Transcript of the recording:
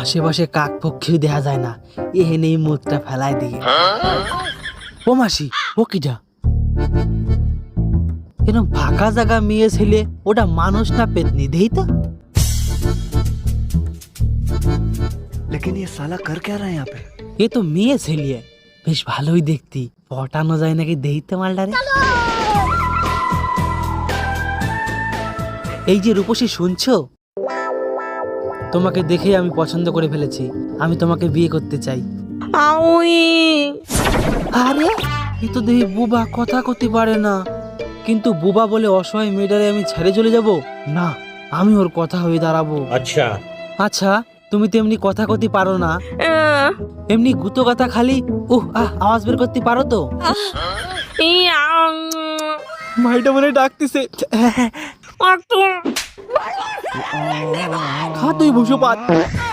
আশেপাশে কাক পক্ষীও দেখা যায় না, এহেনেই মুখটা ফেলাই দিয়ে। ও মাসি, ও কিটা? এরকম ফাঁকা জায়গা মেয়ে ছেলে, ওটা মানুষ না পেতনি, দেই তো। लेकिन ये साला कर क्या रहा है यहाँ पे? এ তো মেয়ে ছেলে, বেশ ভালোই দেখতি। পটানো যায় নাকি দেইতে মালটারে। এই যে রূপসী, শুনছো? তোমাকে দেখে আমি পছন্দ করে ফেলেছি, আমি তোমাকে বিয়ে করতে চাই। আরে এ তো দেখি বুবা, কথা করতে পারে না। কিন্তু বুবা বলে অসহায় মেয়েটারে আমি ছেড়ে চলে যাব না, আমি ওর কথা হয়ে দাঁড়াবো। अच्छा আচ্ছা, তুমি তো এমনি কথা করতে পারো না, এমনি গুতো কথা খালি আওয়াজ বের করতে পারো তো? মাইটা মনে ডাকতেছে। খা তুই ভুষো পাত।